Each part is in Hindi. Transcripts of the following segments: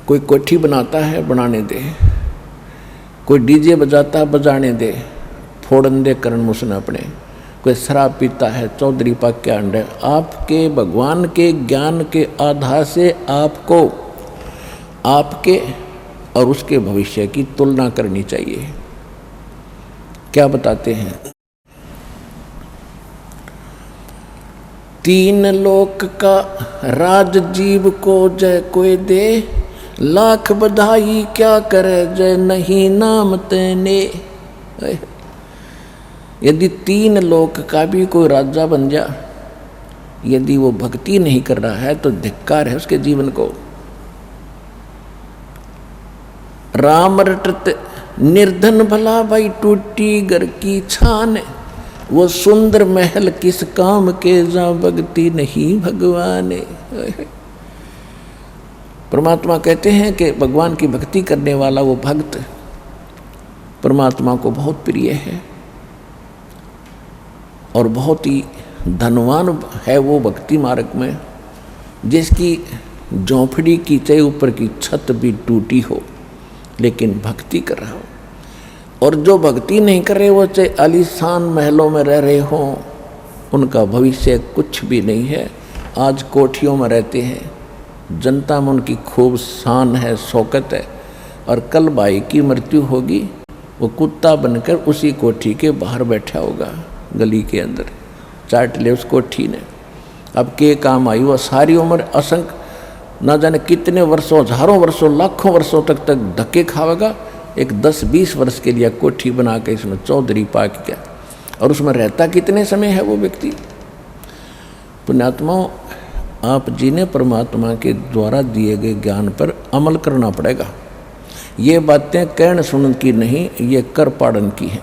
कोई कोठी बनाता है, बनाने दे। कोई डीजे बजाता है, बजाने दे, फोड़न दे करण मुसन अपने। कोई शराब पीता है, चौधरी पाक के अंडे। आपके भगवान के ज्ञान के आधार से आपको आपके और उसके भविष्य की तुलना करनी चाहिए। क्या बताते हैं? 3 लोक का राज जीव को जय कोई दे, लाख बधाई क्या करे जय नहीं नाम तेने। यदि 3 लोक का भी कोई राजा बन जा, यदि वो भक्ति नहीं कर रहा है तो धिक्कार है उसके जीवन को। राम रटत निर्धन भला भाई, टूटी घर की छान। वो सुंदर महल किस काम के, जा भक्ति नहीं भगवान। परमात्मा कहते हैं कि भगवान की भक्ति करने वाला वो भक्त परमात्मा को बहुत प्रिय है और बहुत ही धनवान है वो भक्ति मार्ग में, जिसकी झोंपड़ी की चाहे ऊपर की छत भी टूटी हो लेकिन भक्ति कर रहा हो। और जो भक्ति नहीं कर रहे वो चाहे आलीशान महलों में रह रहे हों, उनका भविष्य कुछ भी नहीं है। आज कोठियों में रहते हैं, जनता में उनकी खूब शान है, शौकत है, और कल भाई की मृत्यु होगी, वो कुत्ता बनकर उसी कोठी के बाहर बैठा होगा, गली के अंदर चाट ले उस कोठी ने। अब के काम आई वो सारी उम्र असंख्य ना जाने कितने वर्षों, हजारों वर्षों, लाखों वर्षों तक धक्के खावेगा। एक 10-20 वर्ष के लिए कोठी बना के इसमें चौधरी पा के, और उसमें रहता कितने समय है वो व्यक्ति। पुण्यात्माओं, आप जी ने परमात्मा के द्वारा दिए गए ज्ञान पर अमल करना पड़ेगा। ये बातें कहने सुनन की नहीं, ये कर पाड़न की है।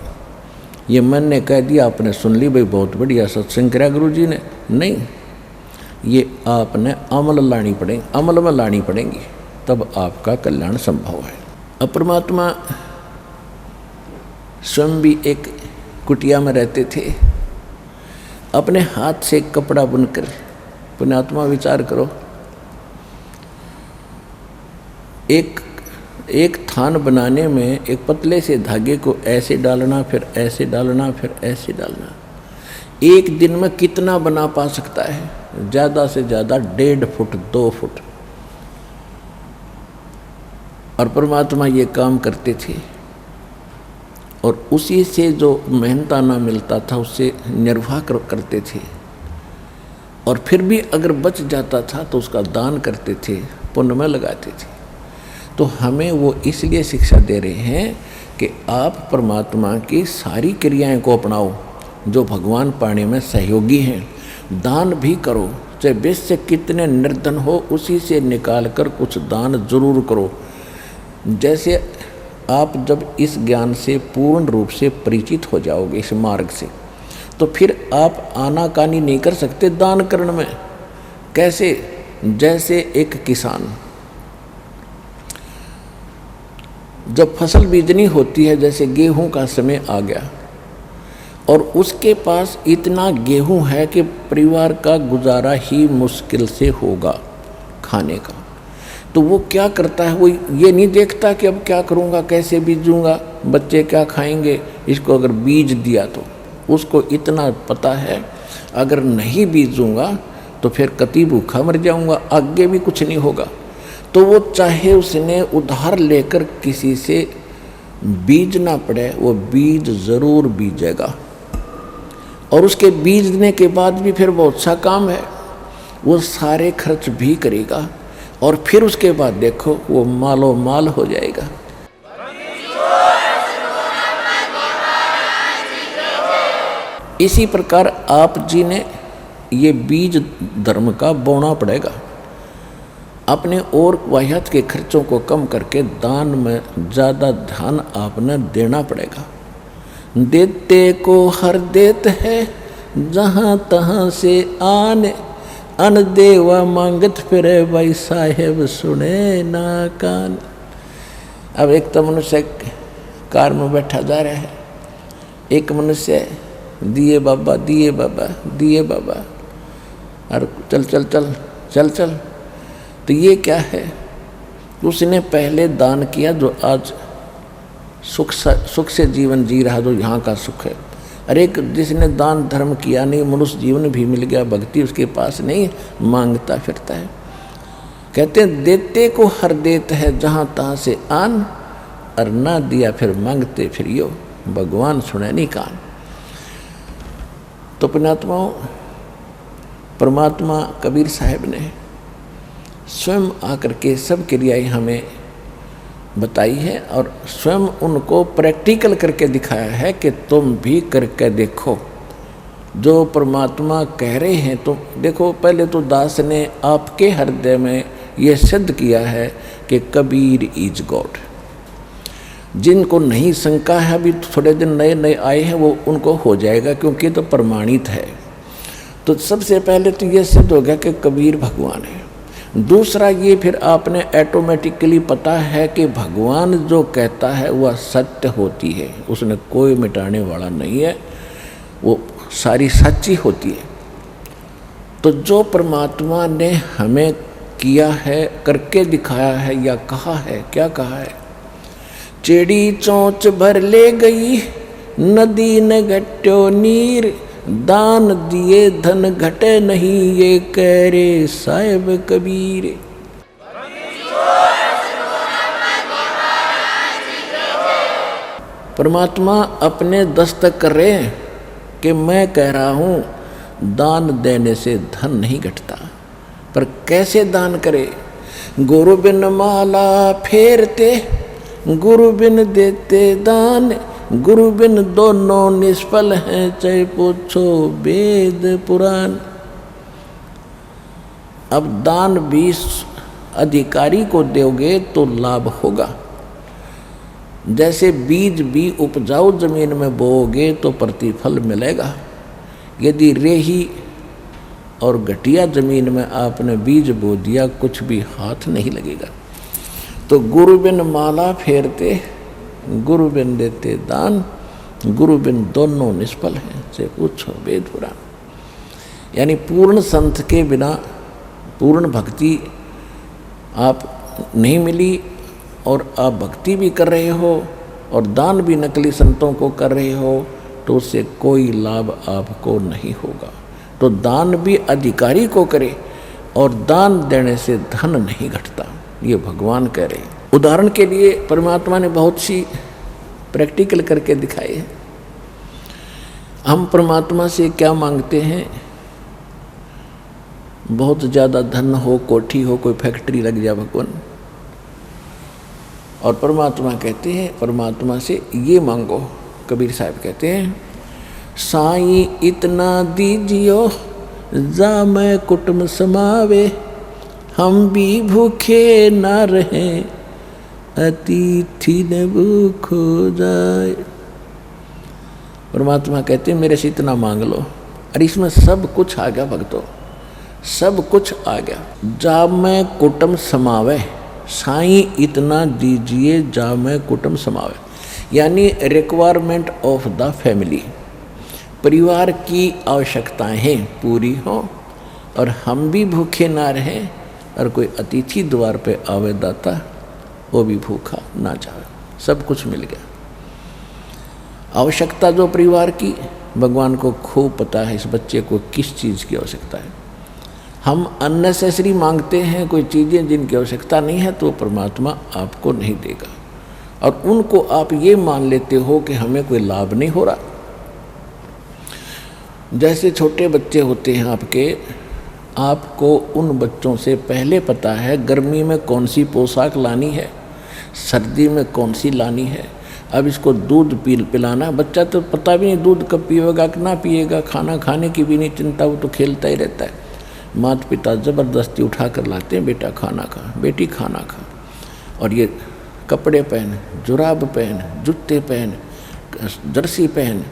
ये मैंने कह दिया, आपने सुन ली, भाई बहुत बढ़िया सत्संग कराया गुरु जी ने, नहीं, ये आपने अमल लानी पड़ेगी, अमल में लानी पड़ेंगी, तब आपका कल्याण संभव है। अब परमात्मा स्वयं भी एक कुटिया में रहते थे, अपने हाथ से कपड़ा बुनकर। पुण्यात्मा विचार करो, एक थान बनाने में एक पतले से धागे को ऐसे डालना, फिर ऐसे डालना, फिर ऐसे डालना, एक दिन में कितना बना पा सकता है? ज़्यादा से ज़्यादा 1.5 फुट 2 फुट। और परमात्मा ये काम करते थे और उसी से जो मेहनताना मिलता था उससे निर्वाह करते थे, और फिर भी अगर बच जाता था तो उसका दान करते थे, पुण्य में लगाते थे। तो हमें वो इसलिए शिक्षा दे रहे हैं कि आप परमात्मा की सारी क्रियाएं को अपनाओ जो भगवान पाने में सहयोगी हैं। दान भी करो, चाहे वैश्य कितने निर्धन हो, उसी से निकाल कर कुछ दान जरूर करो। जैसे आप जब इस ज्ञान से पूर्ण रूप से परिचित हो जाओगे, इस मार्ग से, तो फिर आप आनाकानी नहीं कर सकते दान करने में। कैसे? जैसे एक किसान जब फसल बीजनी होती है, जैसे गेहूं का समय आ गया और उसके पास इतना गेहूं है कि परिवार का गुजारा ही मुश्किल से होगा खाने का, तो वो क्या करता है? वो ये नहीं देखता कि अब क्या करूँगा, कैसे बीजूँगा, बच्चे क्या खाएंगे, इसको अगर बीज दिया तो उसको इतना पता है अगर नहीं बीजूँगा तो फिर कति भूखा मर जाऊँगा, आगे भी कुछ नहीं होगा। तो वो चाहे उसने उधार लेकर किसी से बीजना पड़े, वो बीज ज़रूर बीजेगा। और उसके बीजने के बाद भी फिर बहुत सा काम है, वो सारे खर्च भी करेगा और फिर उसके बाद देखो वो मालो माल हो जाएगा। इसी प्रकार आप जी ने ये बीज धर्म का बोना पड़ेगा। अपने और वाह्यात के खर्चों को कम करके दान में ज़्यादा ध्यान आपने देना पड़ेगा। देते को हर देत है जहाँ तहाँ से आने, अन देवा मांगत फिरे भाई साहेब सुने ना कान। अब एक तो मनुष्य कार में बैठा जा रहा है, एक मनुष्य दिए बाबा दिए बाबा दिए बाबा, और चल चल चल चल चल। तो ये क्या है? उसने पहले दान किया जो आज सुख से जीवन जी रहा, जो यहाँ का सुख है। अरे जिसने दान धर्म किया नहीं, मनुष्य जीवन भी मिल गया, भक्ति उसके पास नहीं, मांगता फिरता है। कहते हैं देते को हर देत है जहाँ तहाँ से आन, और ना दिया फिर मांगते फिरियो, भगवान सुने नहीं कान। तो पुण्यात्माओं, परमात्मा कबीर साहब ने स्वयं आकर के सब क्रियाएं हमें बताई है और स्वयं उनको प्रैक्टिकल करके दिखाया है कि तुम भी करके देखो जो परमात्मा कह रहे हैं। तो देखो, पहले तो दास ने आपके हृदय में ये सिद्ध किया है कि कबीर इज गॉड। जिनको नहीं शंका है, अभी थोड़े दिन नए नए आए हैं, वो उनको हो जाएगा क्योंकि तो प्रमाणित है। तो सबसे पहले तो ये सिद्ध हो गया कि कबीर भगवान है। दूसरा ये फिर आपने ऑटोमेटिकली पता है कि भगवान जो कहता है वह सत्य होती है, उसने कोई मिटाने वाला नहीं है, वो सारी सच्ची होती है। तो जो परमात्मा ने हमें किया है, करके दिखाया है या कहा है, क्या कहा है? चेड़ी चोंच भर ले गई नदी न घट्यो नीर, दान दिए धन घटे नहीं, ये कह रे साहिब कबीर। परमात्मा अपने दस्तक कर रहे हैं कि मैं कह रहा हूँ दान देने से धन नहीं घटता, पर कैसे दान करे? गुरु बिन माला फेरते, गुरु बिन देते दान, गुरु बिन दोनों निष्फल हैं, चाहे पूछो वेद पुराण। अब दान भी अधिकारी को दोगे तो लाभ होगा। जैसे बीज भी उपजाऊ जमीन में बोओगे तो प्रतिफल मिलेगा। यदि रेही और घटिया जमीन में आपने बीज बो दिया, कुछ भी हाथ नहीं लगेगा। तो गुरु बिन माला फेरते, गुरु बिन देते दान, गुरु बिन दोनों निष्फल हैं, से पूछो वेद पुराण। यानी पूर्ण संत के बिना पूर्ण भक्ति आप नहीं मिली, और आप भक्ति भी कर रहे हो और दान भी नकली संतों को कर रहे हो, तो उससे कोई लाभ आपको नहीं होगा। तो दान भी अधिकारी को करे, और दान देने से धन नहीं घटता, ये भगवान कह रहे हैं। उदाहरण के लिए परमात्मा ने बहुत सी प्रैक्टिकल करके दिखाई है। हम परमात्मा से क्या मांगते हैं? बहुत ज़्यादा धन हो, कोठी हो, कोई फैक्ट्री लग जाए भगवान, और परमात्मा कहते हैं परमात्मा से ये मांगो। कबीर साहब कहते हैं साईं इतना दीजियो जा मैं कुटुंब समावे, हम भी भूखे ना रहें अतिथि न भूख हो जाए। परमात्मा कहते हैं मेरे से इतना मांग लो, और इसमें सब कुछ आ गया भक्तों, सब कुछ आ गया। जा मैं कुटुंब समावे, साईं इतना दीजिए जा मैं कुटुंब समावे, यानी रिक्वायरमेंट ऑफ द फैमिली, परिवार की आवश्यकताएं पूरी हो, और हम भी भूखे ना रहें, और कोई अतिथि द्वार पे आवे दाता वो भी भूखा ना जाए, सब कुछ मिल गया। आवश्यकता जो परिवार की, भगवान को खूब पता है इस बच्चे को किस चीज़ की आवश्यकता है। हम अननेसेसरी मांगते हैं कोई चीज़ें जिनकी आवश्यकता नहीं है, तो परमात्मा आपको नहीं देगा, और उनको आप ये मान लेते हो कि हमें कोई लाभ नहीं हो रहा। जैसे छोटे बच्चे होते हैं आपके, आपको उन बच्चों से पहले पता है गर्मी में कौन सी पोशाक लानी है, सर्दी में कौन सी लानी है। अब इसको दूध पिलाना, बच्चा तो पता भी नहीं दूध कब पिएगा कि ना पिएगा, खाना खाने की भी नहीं चिंता, वो तो खेलता ही रहता है। माता पिता ज़बरदस्ती उठा कर लाते हैं, बेटा खाना खा, बेटी खाना खा, और ये कपड़े पहन, जुराब पहन, जूते पहन, जर्सी पहन,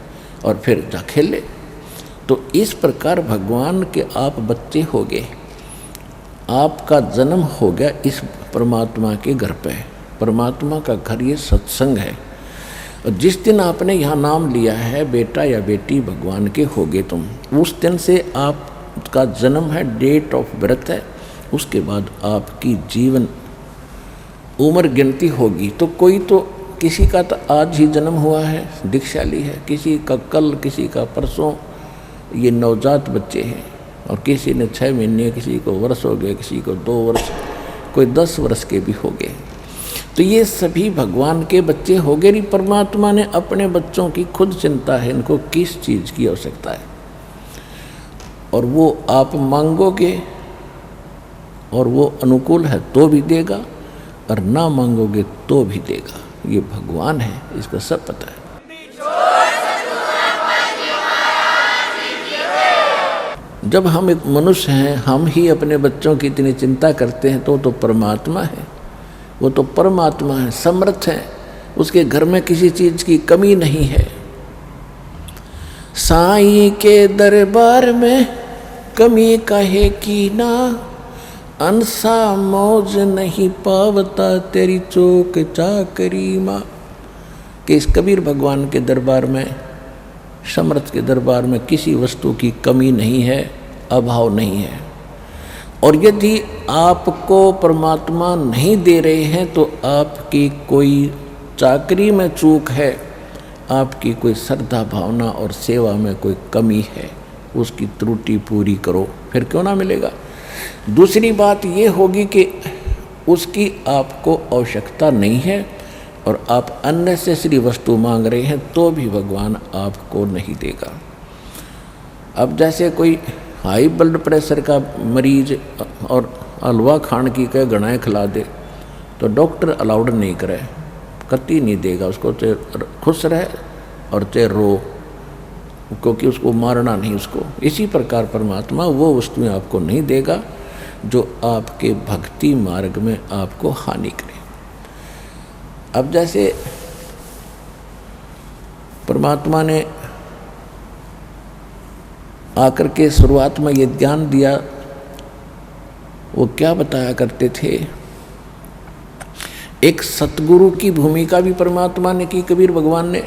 और फिर जा खेल ले। तो इस प्रकार भगवान के आप बच्चे हो गए, आपका जन्म हो गया इस परमात्मा के घर पे। परमात्मा का घर ये सत्संग है, और जिस दिन आपने यहाँ नाम लिया है बेटा या बेटी भगवान के हो गए तुम, उस दिन से आपका जन्म है, डेट ऑफ बर्थ है। उसके बाद आपकी जीवन उम्र गिनती होगी तो कोई तो, किसी का तो आज ही जन्म हुआ है, दीक्षा ली है, किसी का कल, किसी का परसों, ये नवजात बच्चे हैं। और किसी ने 6 महीने, किसी को वर्ष हो गए, किसी को 2 वर्ष, कोई 10 वर्ष के भी हो गए। तो ये सभी भगवान के बच्चे हो गए। नहीं, परमात्मा ने अपने बच्चों की खुद चिंता है, इनको किस चीज़ की आवश्यकता है, और वो आप मांगोगे और वो अनुकूल है तो भी देगा, और ना मांगोगे तो भी देगा। ये भगवान है, इसको सब पता है। जब हम एक मनुष्य हैं, हम ही अपने बच्चों की इतनी चिंता करते हैं तो परमात्मा है, वो तो परमात्मा है, समर्थ है, उसके घर में किसी चीज़ की कमी नहीं है। साईं के दरबार में कमी कहे की ना, अनसा मौज नहीं पावता तेरी चौक चाकरी माँ। कि इस कबीर भगवान के दरबार में, समर्थ के दरबार में किसी वस्तु की कमी नहीं है, अभाव नहीं है। और यदि आपको परमात्मा नहीं दे रहे हैं तो आपकी कोई चाकरी में चूक है, आपकी कोई श्रद्धा भावना और सेवा में कोई कमी है, उसकी त्रुटि पूरी करो, फिर क्यों ना मिलेगा। दूसरी बात ये होगी कि उसकी आपको आवश्यकता नहीं है और आप अननेसेसरी वस्तु मांग रहे हैं तो भी भगवान आपको नहीं देगा। अब जैसे कोई हाई ब्लड प्रेशर का मरीज और हलवा खान की कह गणाएँ खिला दे तो डॉक्टर अलाउड नहीं करे, कतई नहीं देगा उसको, चाहे खुश रहे और चाहे रो, क्योंकि उसको मारना नहीं उसको। इसी प्रकार परमात्मा वो वस्तुएं आपको नहीं देगा जो आपके भक्ति मार्ग में आपको हानि करे। अब जैसे परमात्मा ने आकर के शुरुआत में ये ज्ञान दिया, वो क्या बताया करते थे, एक सतगुरु की भूमिका भी परमात्मा ने की, कबीर भगवान ने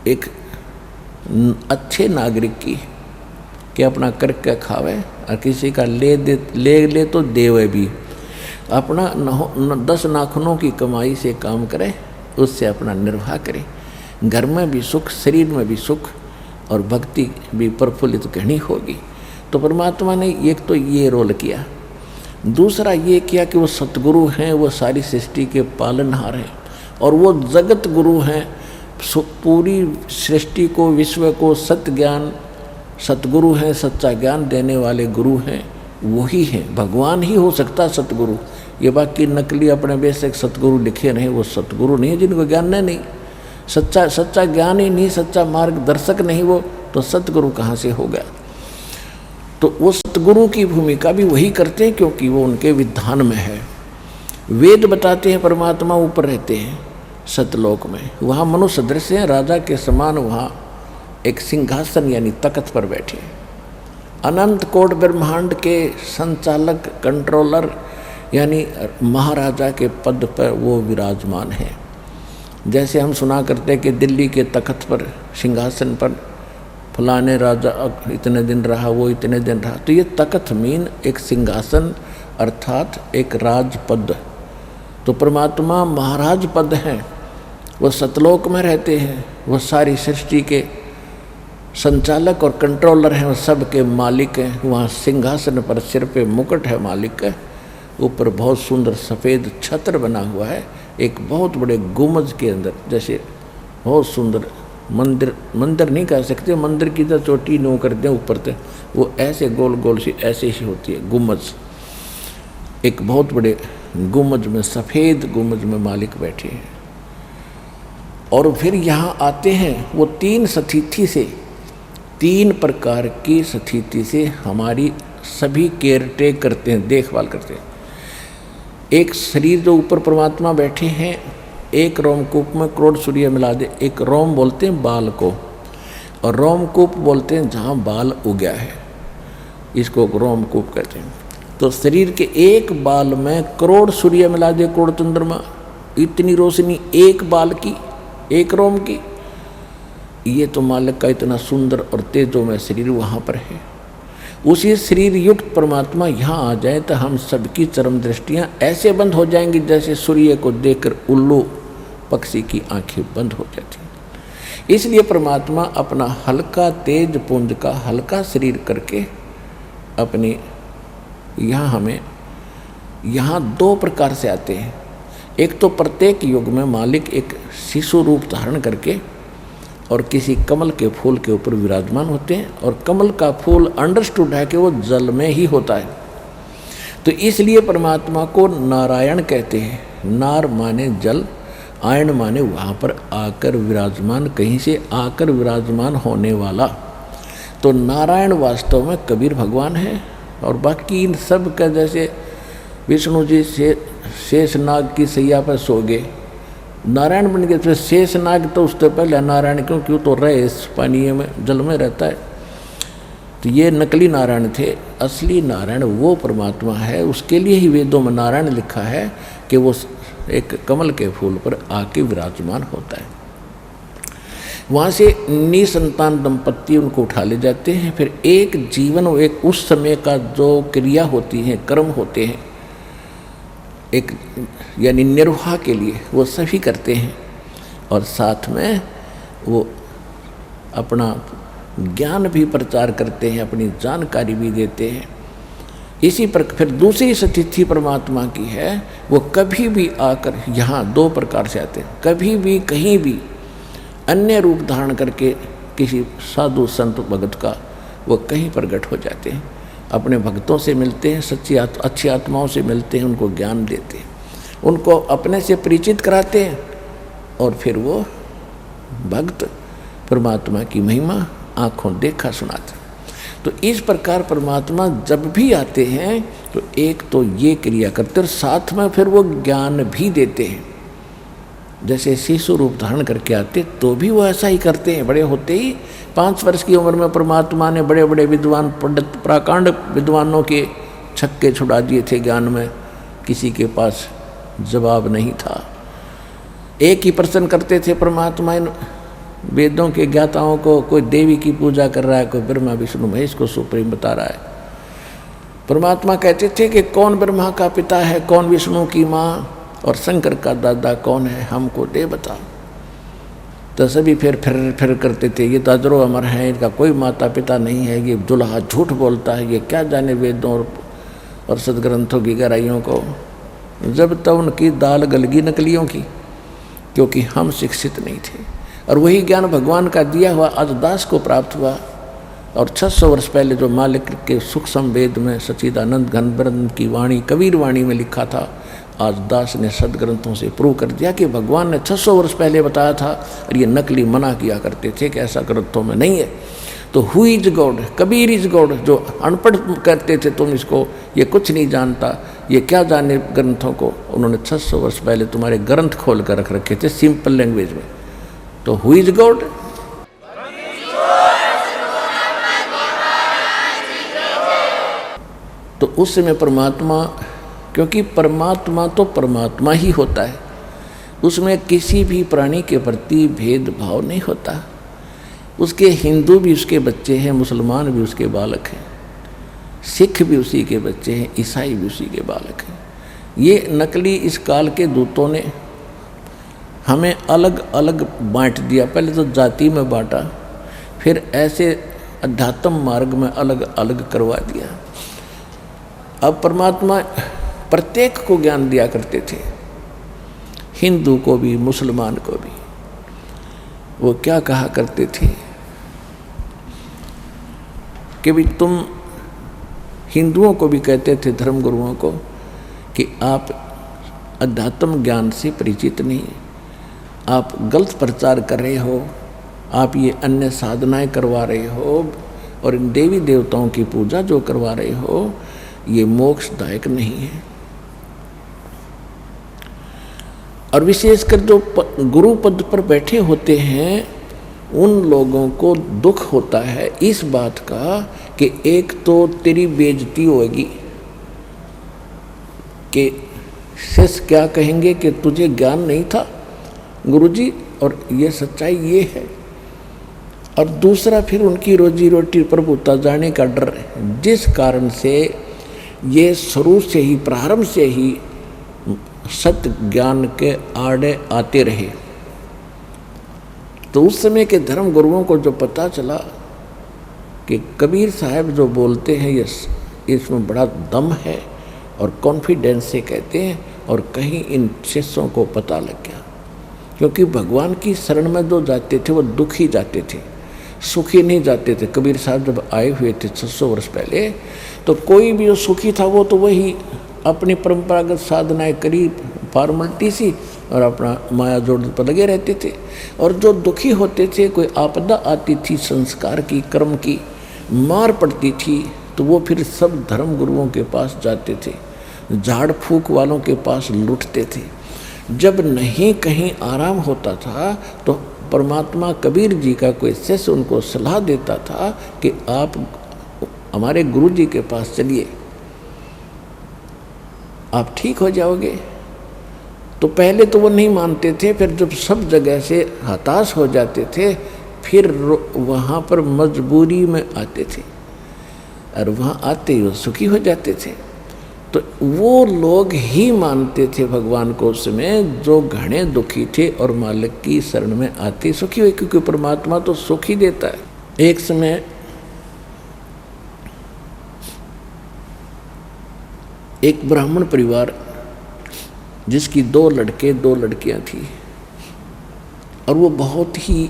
एक अच्छे नागरिक की, कि अपना करके खावे और किसी का ले तो देवे भी, अपना 10 नाखूनों की कमाई से काम करे, उससे अपना निर्वाह करे, घर में भी सुख, शरीर में भी सुख और भक्ति भी प्रफुल्लित कहनी होगी। तो परमात्मा ने एक तो ये रोल किया, दूसरा ये किया कि वो सतगुरु हैं, वो सारी सृष्टि के पालनहार हैं और वो जगत गुरु हैं, पूरी सृष्टि को, विश्व को सत्य ज्ञान, सतगुरु हैं, सच्चा ज्ञान देने वाले गुरु हैं, वही हैं। भगवान ही हो सकता सतगुरु, ये बाकी नकली अपने बेशक सतगुरु लिखे नहीं, वो सतगुरु नहीं है, जिनको ज्ञान नहीं, सच्चा ज्ञान ही नहीं, सच्चा मार्गदर्शक नहीं वो, तो सतगुरु कहाँ से हो गया। तो वो सतगुरु की भूमिका भी वही करते हैं क्योंकि वो उनके विधान में है। वेद बताते हैं परमात्मा ऊपर रहते हैं सतलोक में, वहाँ मनुष्य दृश्य हैं, राजा के समान वहाँ एक सिंहासन यानी तख्त पर बैठे, अनंत कोट ब्रह्मांड के संचालक, कंट्रोलर यानी महाराजा के पद पर वो विराजमान है। जैसे हम सुना करते कि दिल्ली के तख्त पर, सिंहासन पर फलाने राजा इतने दिन रहा, वो इतने दिन रहा, तो ये तख्त मीन एक सिंहासन अर्थात एक राजपद। तो परमात्मा महाराज पद हैं, वो सतलोक में रहते हैं, वो सारी सृष्टि के संचालक और कंट्रोलर हैं, वो सब के मालिक हैं। वहाँ सिंहासन पर सिर पे मुकुट है मालिक का, ऊपर बहुत सुंदर सफ़ेद छत्र बना हुआ है, एक बहुत बड़े गुम्बद के अंदर, जैसे बहुत सुंदर मंदिर नहीं कह सकते, मंदिर की तो चोटी नो कर दें ऊपर से, वो ऐसे गोल गोल सी ऐसे ही होती है गुम्बद। एक बहुत बड़े गुम्बद में, सफ़ेद गुम्बद में मालिक बैठे हैं। और फिर यहाँ आते हैं वो 3 स्थिति से, 3 प्रकार की स्थिति से हमारी सभी केयर टेक करते हैं, देखभाल करते हैं। एक शरीर जो ऊपर परमात्मा बैठे हैं, एक रोमकूप में करोड़ सूर्य मिला दे, एक रोम बोलते हैं बाल को, और रोमकूप बोलते हैं जहाँ बाल उगया है, इसको रोमकूप कहते हैं। तो शरीर के एक बाल में करोड़ सूर्य मिला दे, करोड़ चंद्रमा, इतनी रोशनी एक बाल की, एक रोम की, ये तो मालिक का इतना सुंदर और तेजोमय शरीर वहाँ पर है। उसी शरीर युक्त परमात्मा यहाँ आ जाए तो हम सबकी चरम दृष्टियाँ ऐसे बंद हो जाएंगी जैसे सूर्य को देखकर उल्लू पक्षी की आंखें बंद हो जाती हैं। इसलिए परमात्मा अपना हल्का तेज पुंज का हल्का शरीर करके अपने यहाँ हमें यहाँ दो प्रकार से आते हैं। एक तो प्रत्येक युग में मालिक एक शिशु रूप धारण करके और किसी कमल के फूल के ऊपर विराजमान होते हैं, और कमल का फूल अंडरस्टूड है कि वो जल में ही होता है। तो इसलिए परमात्मा को नारायण कहते हैं। नार माने जल, आयन माने वहाँ पर आकर विराजमान, कहीं से आकर विराजमान होने वाला। तो नारायण वास्तव में कबीर भगवान है। और बाकी इन सब का जैसे विष्णु जी से शेषनाग की सैया पर सो गए, नारायण बन गए। फिर शेषनाग तो उससे पहले नारायण, क्योंकि वो तो रहे इस पानी में जल में रहता है। तो ये नकली नारायण थे। असली नारायण वो परमात्मा है। उसके लिए ही वेदों में नारायण लिखा है कि वो एक कमल के फूल पर आके विराजमान होता है। वहाँ से निसंतान दंपत्ति उनको उठा ले जाते हैं। फिर एक जीवन, एक उस समय का जो क्रिया होती है, कर्म होते हैं, एक यानी निर्वाह के लिए वो सभी करते हैं, और साथ में वो अपना ज्ञान भी प्रचार करते हैं, अपनी जानकारी भी देते हैं। इसी पर फिर दूसरी स्थिति परमात्मा की है, वो कभी भी आकर यहाँ दो प्रकार से आते हैं। कभी भी कहीं भी अन्य रूप धारण करके किसी साधु संत भगत का वो कहीं प्रकट हो जाते हैं, अपने भक्तों से मिलते हैं, अच्छी आत्माओं से मिलते हैं, उनको ज्ञान देते हैं, उनको अपने से परिचित कराते हैं, और फिर वो भक्त परमात्मा की महिमा आँखों देखा सुनाते हैं। तो इस प्रकार परमात्मा जब भी आते हैं तो एक तो ये क्रिया करते, और साथ में फिर वो ज्ञान भी देते हैं। जैसे शिशु रूप धारण करके आते तो भी वो ऐसा ही करते हैं। बड़े होते ही 5 वर्ष की उम्र में परमात्मा ने बड़े बड़े विद्वान पंडित प्राकांड विद्वानों के छक्के छुड़ा दिए थे ज्ञान में, किसी के पास जवाब नहीं था। एक ही प्रश्न करते थे परमात्मा इन वेदों के ज्ञाताओं को, कोई देवी की पूजा कर रहा है, कोई ब्रह्मा विष्णु महेश को सुप्रीम बता रहा है। परमात्मा कहते थे कि कौन ब्रह्मा का पिता है, कौन विष्णु की माँ, और शंकर का दादा कौन है, हमको दे बता। तो सभी फिर करते थे, ये तो अजरो अमर है, इनका कोई माता पिता नहीं है, ये दुल्हा झूठ बोलता है, ये क्या जाने वेदों और सदग्रंथों की गहराइयों को। जब तक उनकी दाल गलगी नकलियों की, क्योंकि हम शिक्षित नहीं थे। और वही ज्ञान भगवान का दिया हुआ आज दास को प्राप्त हुआ। और 600 वर्ष पहले जो मालिक के सूक्ष्म वेद में सच्चिदानंद घन ब्रह्म की वाणी कबीर वाणी में लिखा था, आज दास ने सदग्रंथों से प्रूव कर दिया कि भगवान ने 600 वर्ष पहले बताया था, और ये नकली मना किया करते थे कि ऐसा ग्रंथों में नहीं है। तो who is God, Kabir is God. जो अनपढ़ कहते थे तुम इसको, ये कुछ नहीं जानता, ये क्या जाने ग्रंथों को, उन्होंने 600 वर्ष पहले तुम्हारे ग्रंथ खोल कर रख रखे थे सिंपल लैंग्वेज में। तो हु इज गॉड? तो उस समय परमात्मा, क्योंकि परमात्मा तो परमात्मा ही होता है, उसमें किसी भी प्राणी के प्रति भेदभाव नहीं होता। उसके हिंदू भी उसके बच्चे हैं, मुसलमान भी उसके बालक हैं, सिख भी उसी के बच्चे हैं, ईसाई भी उसी के बालक हैं। ये नकली इस काल के दूतों ने हमें अलग अलग बांट दिया। पहले तो जाति में बांटा, फिर ऐसे अध्यात्म मार्ग में अलग अलग करवा दिया। अब परमात्मा प्रत्येक को ज्ञान दिया करते थे, हिंदू को भी मुसलमान को भी। वो क्या कहा करते थे कि भी तुम हिंदुओं को भी कहते थे, धर्मगुरुओं को, कि आप अध्यात्म ज्ञान से परिचित नहीं, आप गलत प्रचार कर रहे हो, आप ये अन्य साधनाएं करवा रहे हो, और इन देवी देवताओं की पूजा जो करवा रहे हो ये मोक्षदायक नहीं है। और विशेषकर जो गुरु पद पर बैठे होते हैं उन लोगों को दुख होता है इस बात का कि एक तो तेरी बेइज्जती होगी कि शिष्य क्या कहेंगे कि तुझे ज्ञान नहीं था गुरुजी, और ये सच्चाई ये है। और दूसरा फिर उनकी रोजी रोटी प्रभुता जाने का डर, जिस कारण से ये शुरू से ही, प्रारंभ से ही सत्य ज्ञान के आड़े आते रहे। तो उस समय के धर्म गुरुओं को जो पता चला कि कबीर साहब जो बोलते हैं ये इसमें बड़ा दम है और कॉन्फिडेंस से कहते हैं, और कहीं इन शिष्यों को पता लग गया, क्योंकि भगवान की शरण में जो जाते थे वो दुखी जाते थे, सुखी नहीं जाते थे। कबीर साहब जब आए हुए थे 600 वर्ष पहले, तो कोई भी जो सुखी था वो तो वही अपनी परंपरागत साधनाएं करी, फॉर्मलिटी सी, और अपना माया जोड़ पर लगे रहते थे। और जो दुखी होते थे, कोई आपदा आती थी, संस्कार की, कर्म की मार पड़ती थी, तो वो फिर सब धर्म गुरुओं के पास जाते थे, झाड़ फूक वालों के पास लुटते थे। जब नहीं कहीं आराम होता था तो परमात्मा कबीर जी का कोई शिष्य उनको सलाह देता था कि आप हमारे गुरु जी के पास चलिए, आप ठीक हो जाओगे। तो पहले तो वो नहीं मानते थे, फिर जब सब जगह से हताश हो जाते थे, फिर वहाँ पर मजबूरी में आते थे, और वहाँ आते ही वो सुखी हो जाते थे। तो वो लोग ही मानते थे भगवान को उस समय जो घने दुखी थे और मालिक की शरण में आते सुखी हुए, क्योंकि परमात्मा तो सुख ही देता है। एक समय एक ब्राह्मण परिवार जिसकी 2 लड़के 2 लड़कियां थी, और वो बहुत ही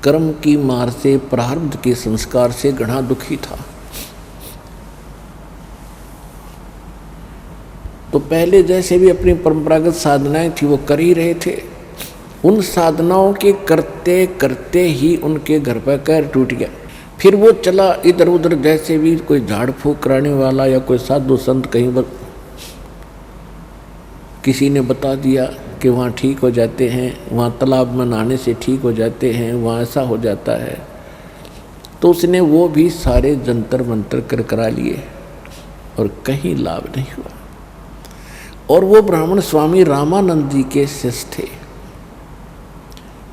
कर्म की मार से, प्रारब्ध के संस्कार से घना दुखी था। तो पहले जैसे भी अपनी परंपरागत साधनाएं थी वो कर ही रहे थे। उन साधनाओं के करते करते ही उनके घर पर पैर टूट गया। फिर वो चला इधर उधर, जैसे भी कोई झाड़ फूक कराने वाला या कोई साधु संत कहीं किसी ने बता दिया कि वहाँ ठीक हो जाते हैं, वहाँ तालाब में नहाने से ठीक हो जाते हैं, वहाँ ऐसा हो जाता है, तो उसने वो भी सारे जंतर मंतर कर करा लिए और कहीं लाभ नहीं हुआ। और वो ब्राह्मण स्वामी रामानंद जी के शिष्य थे।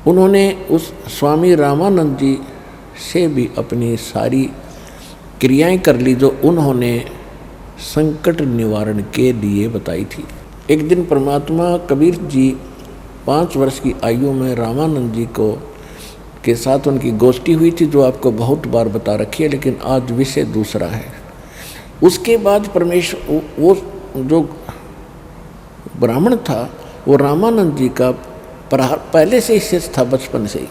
उन्होंने उस स्वामी रामानंद जी से भी अपनी सारी क्रियाएं कर ली जो उन्होंने संकट निवारण के लिए बताई थी। एक दिन परमात्मा कबीर जी 5 वर्ष की आयु में रामानंद जी को के साथ उनकी गोष्ठी हुई थी, जो आपको बहुत बार बता रखी है, लेकिन आज विषय दूसरा है। उसके बाद परमेश्वर, वो जो ब्राह्मण था वो रामानंद जी का पहले से ही शिष्य था, बचपन से ही,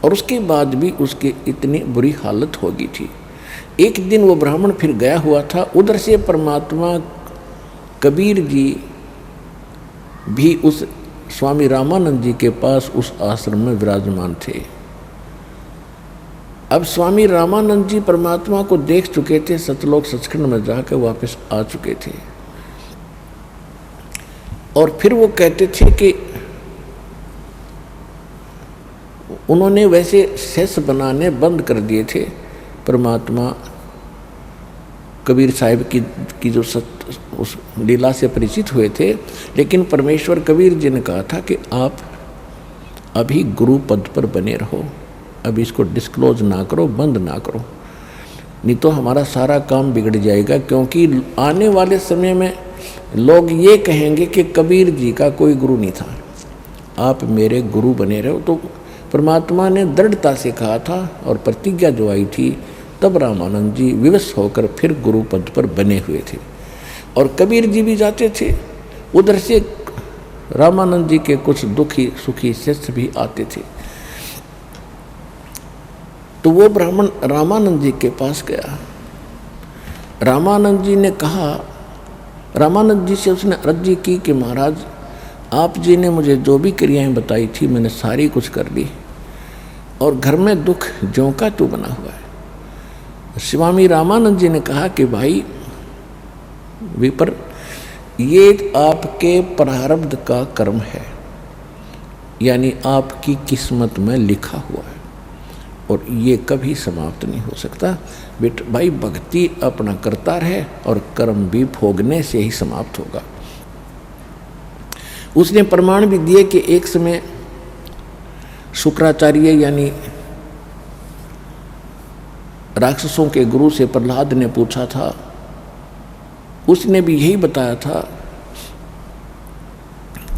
और उसके बाद भी उसकी इतनी बुरी हालत हो गई थी। एक दिन वो ब्राह्मण फिर गया हुआ था, उधर से परमात्मा कबीर जी भी उस स्वामी रामानंद जी के पास उस आश्रम में विराजमान थे। अब स्वामी रामानंद जी परमात्मा को देख चुके थे, सतलोक सचखंड में जाकर वापस आ चुके थे, और फिर वो कहते थे कि उन्होंने वैसे शिष्य बनाने बंद कर दिए थे। परमात्मा कबीर साहिब की जो उस लीला से परिचित हुए थे, लेकिन परमेश्वर कबीर जी ने कहा था कि आप अभी गुरु पद पर बने रहो, अभी इसको डिस्क्लोज ना करो, बंद ना करो, नहीं तो हमारा सारा काम बिगड़ जाएगा। क्योंकि आने वाले समय में लोग ये कहेंगे कि कबीर जी का कोई गुरु नहीं था, आप मेरे गुरु बने रहो। तो परमात्मा ने दृढ़ता से कहा था और प्रतिज्ञा जो आई थी, तब रामानंद जी विवश होकर फिर गुरु पद पर बने हुए थे। और कबीर जी भी जाते थे, उधर से रामानंद जी के कुछ दुखी सुखी शिष्य भी आते थे। तो वो ब्राह्मण रामानंद जी के पास गया। रामानंद जी ने कहा, रामानंद जी से उसने अर्जी की कि महाराज, आप जी ने मुझे जो भी क्रियाएं बताई थी मैंने सारी कुछ कर ली, और घर में दुख ज्यों का त्यों बना हुआ है। स्वामी रामानंद जी ने कहा कि भाई विपर, ये आपके प्रारब्ध का कर्म है, यानी आपकी किस्मत में लिखा हुआ है, और ये कभी समाप्त नहीं हो सकता। बेट भाई, भक्ति अपना करता रहे और कर्म भी भोगने से ही समाप्त होगा। उसने प्रमाण भी दिए कि एक समय शुक्राचार्य यानी राक्षसों के गुरु से प्रहलाद ने पूछा था, उसने भी यही बताया था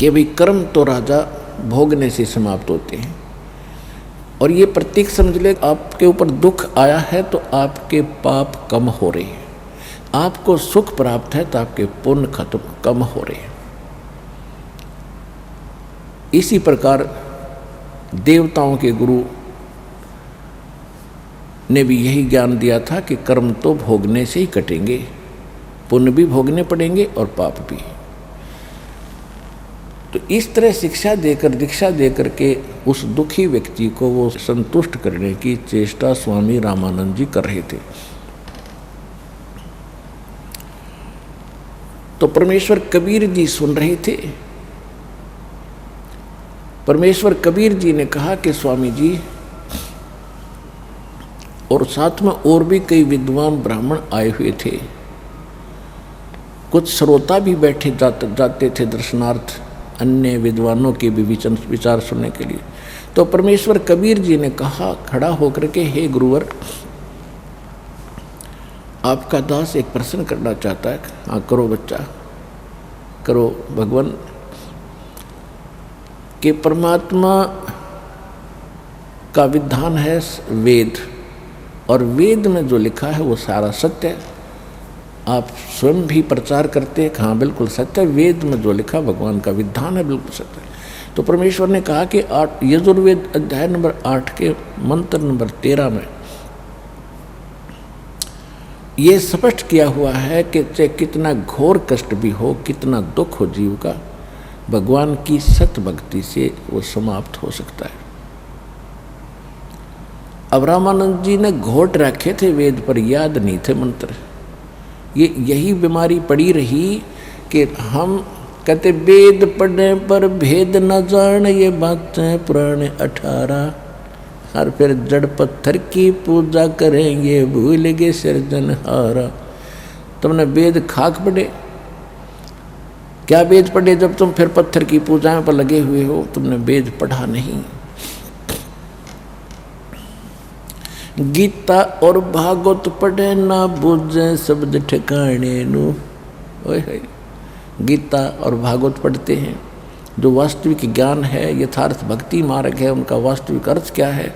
कि भाई कर्म तो राजा भोगने से समाप्त होते हैं, और ये प्रतीक समझ ले, आपके ऊपर दुख आया है तो आपके पाप कम हो रहे हैं, आपको सुख प्राप्त है तो आपके पुण्य कम हो रहे हैं। इसी प्रकार देवताओं के गुरु ने भी यही ज्ञान दिया था कि कर्म तो भोगने से ही कटेंगे, पुण्य भी भोगने पड़ेंगे और पाप भी। तो इस तरह शिक्षा देकर, दीक्षा देकर के उस दुखी व्यक्ति को वो संतुष्ट करने की चेष्टा स्वामी रामानंद जी कर रहे थे। तो परमेश्वर कबीर जी सुन रहे थे। परमेश्वर कबीर जी ने कहा कि स्वामी जी, और साथ में और भी कई विद्वान ब्राह्मण आए हुए थे, कुछ श्रोता भी बैठे जाते थे दर्शनार्थ, अन्य विद्वानों के भी विचार सुनने के लिए। तो परमेश्वर कबीर जी ने कहा खड़ा होकर के, हे गुरुवर, आपका दास एक प्रश्न करना चाहता है। हाँ करो बच्चा, करो। भगवान के परमात्मा का विधान है वेद, और वेद में जो लिखा है वो सारा सत्य है। आप स्वयं भी प्रचार करते हैं, हाँ बिल्कुल सत्य है, वेद में जो लिखा भगवान का विधान है बिल्कुल सत्य है। तो परमेश्वर ने कहा कि यजुर्वेद अध्याय नंबर 8 के मंत्र नंबर 13 में ये स्पष्ट किया हुआ है कि चाहे कितना घोर कष्ट भी हो, कितना दुख हो जीव का, भगवान की सत भक्ति से वो समाप्त हो सकता है। अब रामानंद जी ने घोट रखे थे वेद पर, याद नहीं थे मंत्र। यही बीमारी पड़ी रही कि हम कहते वेद पढ़ने पर भेद न जान, ये बातें पुराने 18, और फिर जड़ पत्थर की पूजा करेंगे, भूल गए सिरजनहारा। तुमने वेद खाक पढ़े क्या? वेद पढ़े जब तुम फिर पत्थर की पूजाएं पर लगे हुए हो, तुमने वेद पढ़ा नहीं। गीता और भागवत पढ़े ना बुझे शब्द ठिकाने नु। गीता और भागवत पढ़ते हैं, जो वास्तविक ज्ञान है, यथार्थ भक्ति मार्ग है, उनका वास्तविक अर्थ क्या है,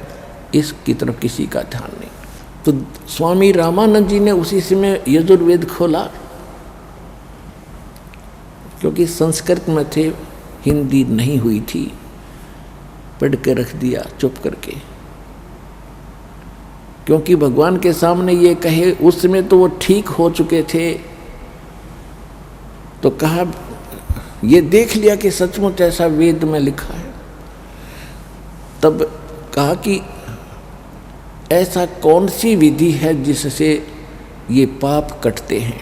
इसकी तरफ किसी का ध्यान नहीं। तो स्वामी रामानंद जी ने उसी समय यजुर्वेद खोला, क्योंकि संस्कृत में थे, हिंदी नहीं हुई थी, पढ़ के रख दिया चुप करके। क्योंकि भगवान के सामने ये कहे, उस समय तो वो ठीक हो चुके थे, तो कहा ये देख लिया कि सचमुच ऐसा वेद में लिखा है। तब कहा कि ऐसा कौन सी विधि है जिससे ये पाप कटते हैं।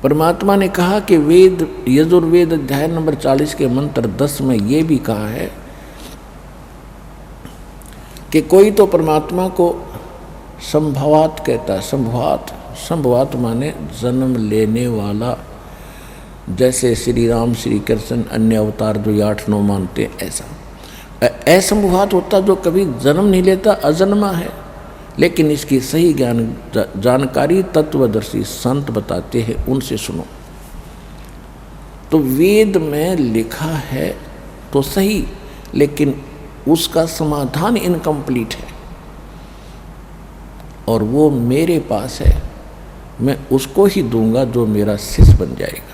परमात्मा ने कहा कि वेद, यजुर्वेद अध्याय नंबर 40 के मंत्र 10 में ये भी कहा है कि कोई तो परमात्मा को संभवात कहता है। संभवात माने जन्म लेने वाला, जैसे श्री राम, श्री कृष्ण, अन्य अवतार जो 8-9 मानते हैं, ऐसा। असंभवात होता जो कभी जन्म नहीं लेता, अजन्मा है। लेकिन इसकी सही जानकारी तत्वदर्शी संत बताते हैं, उनसे सुनो। तो वेद में लिखा है तो सही, लेकिन उसका समाधान इनकम्प्लीट है, और वो मेरे पास है, मैं उसको ही दूंगा जो मेरा शिष्य बन जाएगा।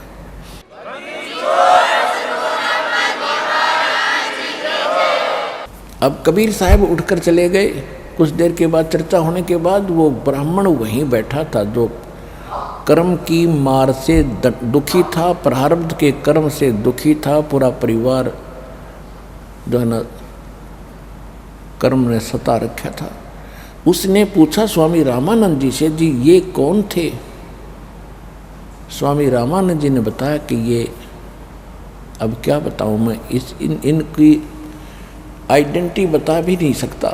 अब कबीर साहब उठकर चले गए। कुछ देर के बाद, चर्चा होने के बाद, वो ब्राह्मण वहीं बैठा था जो कर्म की मार से दुखी था, प्रारब्ध के कर्म से दुखी था। पूरा परिवार जो है ना कर्म ने सता रखा था। उसने पूछा स्वामी रामानंद जी से, जी ये कौन थे? स्वामी रामानंद जी ने बताया कि ये, अब क्या बताऊं मैं, इनकी आइडेंटिटी बता भी नहीं सकता,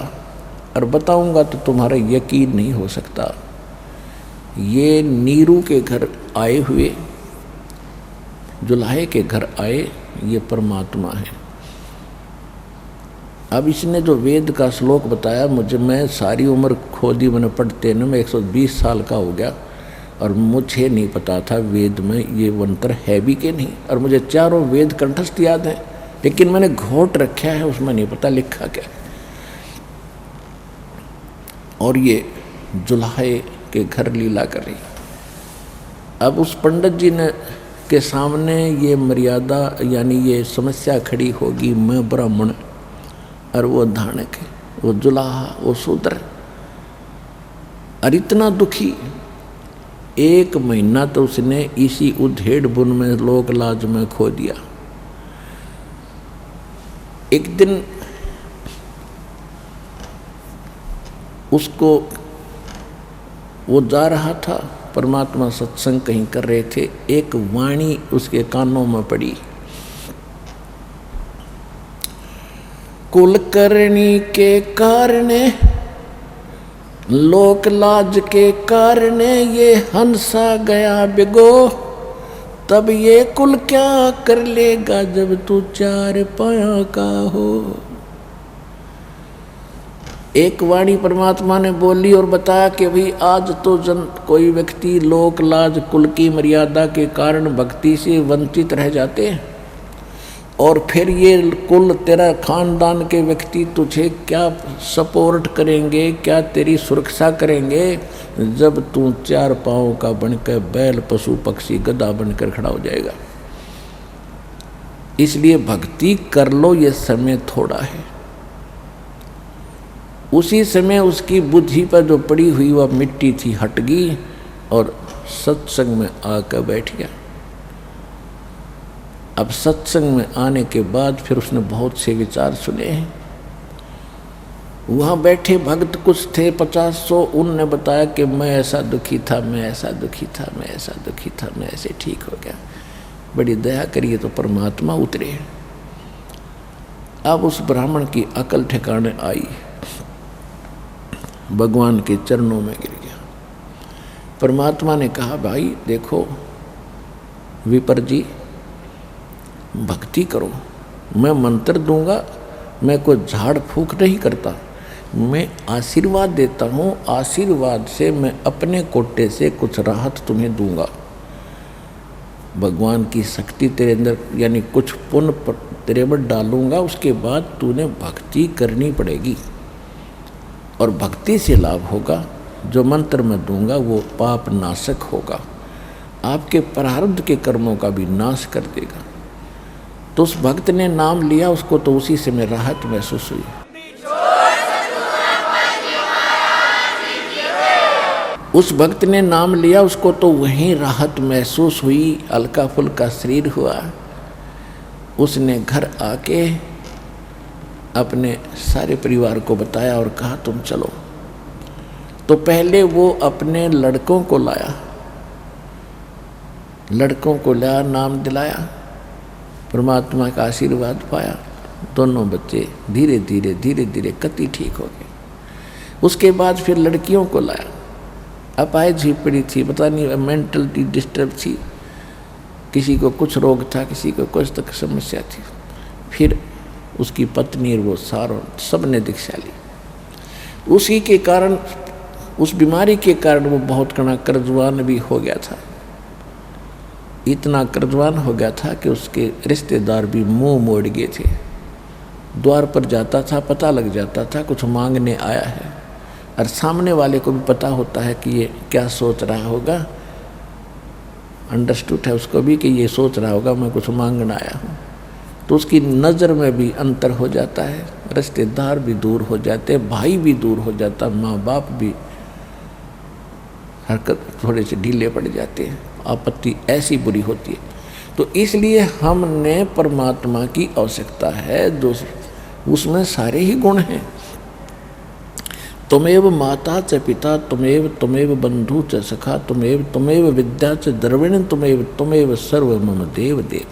और बताऊंगा तो तुम्हारा यकीन नहीं हो सकता। ये नीरू के घर आए हुए, जुलाहे के घर आए, ये परमात्मा है। अब इसने जो वेद का श्लोक बताया मुझे, मैं सारी उम्र खोदी मैंने पढ़ते न, मैं 120 साल का हो गया और मुझे नहीं पता था वेद में ये मंत्र है भी कि नहीं। और मुझे चारों वेद कंठस्थ याद हैं, लेकिन मैंने घोट रखा है, उसमें नहीं पता लिखा क्या। और ये जुल्हे के घर लीला कर रही। अब उस पंडित जी ने के सामने ये मर्यादा यानी ये समस्या खड़ी होगी, मैं ब्राह्मण और वो धानक है, वो जुलाहा, वो शूद्र, और इतना दुखी। 1 महीना तो उसने इसी उधेड़ बुन में लोक लाज में खो दिया। एक दिन उसको वो जा रहा था, परमात्मा सत्संग कहीं कर रहे थे, एक वाणी उसके कानों में पड़ी, कुलकर्णी के कारण लोक लाज के कारण ये हंसा गया बिगो, तब ये कुल क्या कर लेगा जब तू 4 पाया का हो। एक वाणी परमात्मा ने बोली और बताया कि भाई आज तो कोई व्यक्ति लोक लाज कुल की मर्यादा के कारण भक्ति से वंचित रह जाते हैं, और फिर ये कुल तेरा खानदान के व्यक्ति तुझे क्या सपोर्ट करेंगे, क्या तेरी सुरक्षा करेंगे जब तू 4 पाँव का बनकर बैल पशु पक्षी गधा बनकर खड़ा हो जाएगा। इसलिए भक्ति कर लो, ये समय थोड़ा है। उसी समय उसकी बुद्धि पर जो पड़ी हुई वह मिट्टी थी हट गई और सत्संग में आकर बैठ गया। अब सत्संग में आने के बाद फिर उसने बहुत से विचार सुने हैं। वहाँ बैठे भक्त कुछ थे 50-100, उनने बताया कि मैं ऐसा दुखी था, मैं ऐसा दुखी था, मैं ऐसा दुखी था, मैं ऐसे ठीक हो गया, बड़ी दया करिए। तो परमात्मा उतरे। अब उस ब्राह्मण की अकल ठिकाने आई, भगवान के चरणों में गिर गया। परमात्मा ने कहा, भाई देखो विपर जी, भक्ति करो, मैं मंत्र दूंगा, मैं कोई झाड़ फूक नहीं करता, मैं आशीर्वाद देता हूँ, आशीर्वाद से मैं अपने कोटे से कुछ राहत तुम्हें दूंगा। भगवान की शक्ति तेरे अंदर यानी कुछ पुण्य तेरे में डालूंगा, उसके बाद तूने भक्ति करनी पड़ेगी और भक्ति से लाभ होगा। जो मंत्र मैं दूंगा वो पाप नाशक होगा, आपके प्रारब्ध के कर्मों का भी नाश कर देगा। तो उस भक्त ने नाम लिया, उसको तो उसी से में राहत महसूस हुई। उस भक्त ने नाम लिया, उसको तो वहीं राहत महसूस हुई, हल्का फुल्का शरीर हुआ। उसने घर आके अपने सारे परिवार को बताया और कहा तुम चलो। तो पहले वो अपने लड़कों को लाया, लड़कों को लाया, नाम दिलाया, परमात्मा का आशीर्वाद पाया। दोनों बच्चे धीरे धीरे धीरे धीरे कति ठीक हो गए। उसके बाद फिर लड़कियों को लाया, अपाहिज ही पड़ी थी, पता नहीं मेंटलिटी डिस्टर्ब थी, किसी को कुछ रोग था, किसी को कुछ तक समस्या थी। फिर उसकी पत्नी और वो सारों सब ने दीक्षा ली। उसी के कारण, उस बीमारी के कारण वो बहुत कड़ा कर्जवान भी हो गया था। इतना कर्जवान हो गया था कि उसके रिश्तेदार भी मुंह मोड़ गए थे। द्वार पर जाता था, पता लग जाता था कुछ मांगने आया है, और सामने वाले को भी पता होता है कि ये क्या सोच रहा होगा, अंडरस्टूड है उसको भी कि ये सोच रहा होगा मैं कुछ मांगने आया हूँ। तो उसकी नज़र में भी अंतर हो जाता है, रिश्तेदार भी दूर हो जाते, भाई भी दूर हो जाता, माँ बाप भी हरकत थोड़े से ढीले पड़ जाते हैं, आपत्ति ऐसी बुरी होती है। तो इसलिए हमने परमात्मा की आवश्यकता है जो उसमें सारे ही गुण हैं। तुमेव माता च पिता तुमेव बंधु च सखा तुमेव विद्या च द्रविण तुमेव सर्व मम देव देव।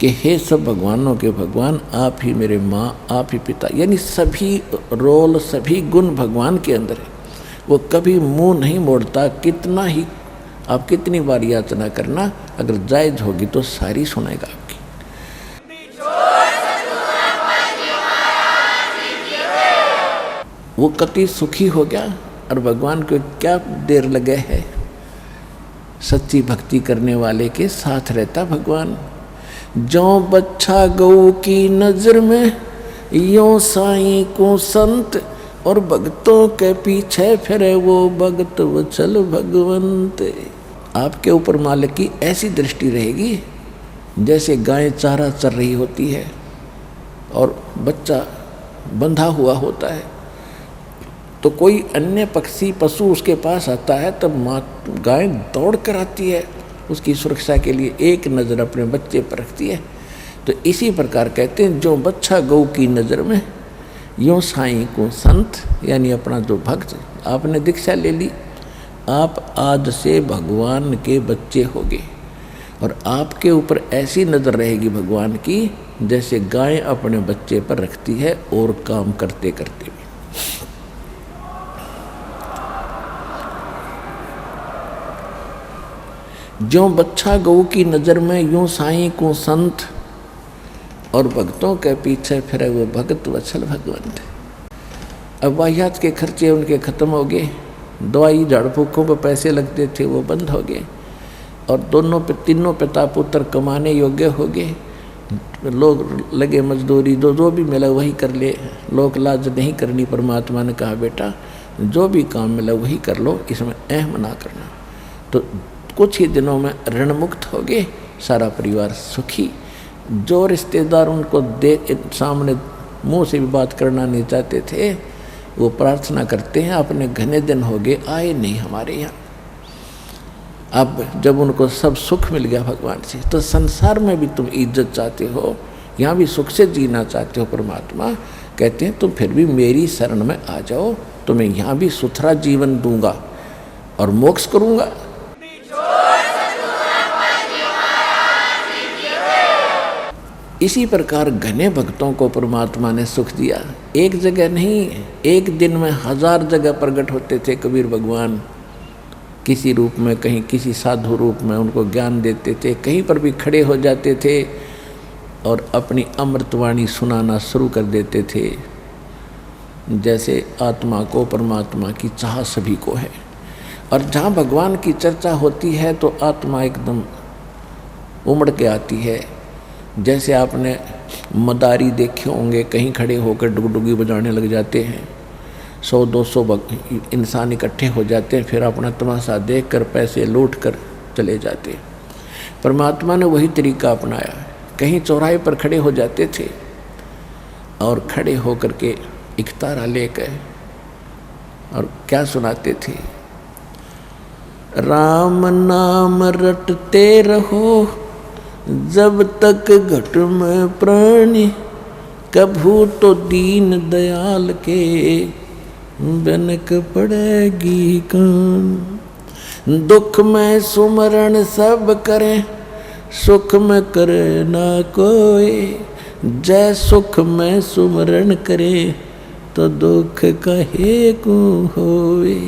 कि हे सब भगवानों के भगवान, आप ही मेरे माँ, आप ही पिता, यानी सभी रोल सभी गुण भगवान के अंदर है। वो कभी मुंह नहीं मोड़ता, कितना ही आप कितनी बार याचना करना, अगर जायज होगी तो सारी सुनेगा आपकी। वो कति सुखी हो गया और भगवान को क्या देर लगे है। सच्ची भक्ति करने वाले के साथ रहता भगवान। जो बच्चा गौ की नजर में यो साईं को संत, और भक्तों के पीछे फिरे वो भगत वत्सल भगवंत। आपके ऊपर मालिक की ऐसी दृष्टि रहेगी जैसे गाय चारा चर रही होती है और बच्चा बंधा हुआ होता है, तो कोई अन्य पक्षी पशु उसके पास आता है तब माँ गाय दौड़ कर आती है उसकी सुरक्षा के लिए, एक नज़र अपने बच्चे पर रखती है। तो इसी प्रकार कहते हैं जो बच्चा गौ की नज़र में यूँ साईं को संत, यानी अपना जो भक्त, आपने दीक्षा ले ली, आप आज से भगवान के बच्चे होगे और आपके ऊपर ऐसी नज़र रहेगी भगवान की जैसे गाय अपने बच्चे पर रखती है और काम करते करते भी। जो बच्चा गौ की नज़र में यूँ साईं को संत, और भक्तों के पीछे फिरे वो भगत वत्सल भगवंत। अब वाहियात के खर्चे उनके ख़त्म हो गए, दवाई झाड़ फूकों पर पैसे लगते थे वो बंद हो गए, और तीनों पिता पुत्र कमाने योग्य हो गए। लोग लगे मजदूरी, जो भी मिला वही कर ले, लोक लाज नहीं करनी। परमात्मा ने कहा बेटा जो भी काम मिला वही कर लो, इसमें अहम ना करना। तो कुछ ही दिनों में ऋण मुक्त हो गए, सारा परिवार सुखी। जो रिश्तेदार उनको सामने मुंह से भी बात करना नहीं चाहते थे, वो प्रार्थना करते हैं अपने घने दिन हो गए आए नहीं हमारे यहाँ। अब जब उनको सब सुख मिल गया भगवान से, तो संसार में भी तुम इज्जत चाहते हो, यहाँ भी सुख से जीना चाहते हो। परमात्मा कहते हैं तुम फिर भी मेरी शरण में आ जाओ, तुम्हें यहाँ भी सुथरा जीवन दूंगा और मोक्ष करूँगा। इसी प्रकार घने भक्तों को परमात्मा ने सुख दिया। एक जगह नहीं, एक दिन में 1000 जगह प्रकट होते थे कबीर भगवान, किसी रूप में, कहीं किसी साधु रूप में उनको ज्ञान देते थे, कहीं पर भी खड़े हो जाते थे और अपनी अमृतवाणी सुनाना शुरू कर देते थे। जैसे आत्मा को परमात्मा की चाह सभी को है, और जहाँ भगवान की चर्चा होती है तो आत्मा एकदम उमड़ के आती है। जैसे आपने मदारी देखे होंगे, कहीं खड़े होकर डुगडुगी बजाने लग जाते हैं, 100-200 इंसान इकट्ठे हो जाते हैं, फिर अपना तमाशा देखकर पैसे लूट कर चले जाते हैं। परमात्मा ने वही तरीका अपनाया। कहीं चौराहे पर खड़े हो जाते थे और खड़े होकर के इकतारा लेकर और क्या सुनाते थे, राम नाम रटते रहो जब तक घट में प्राणी, कभू तो दीन दयाल के बनक पड़ेगी कान। दुख में सुमरण सब करें, सुख में करे ना कोई, जय सुख में सुमरण करे तो दुख कहे को होए।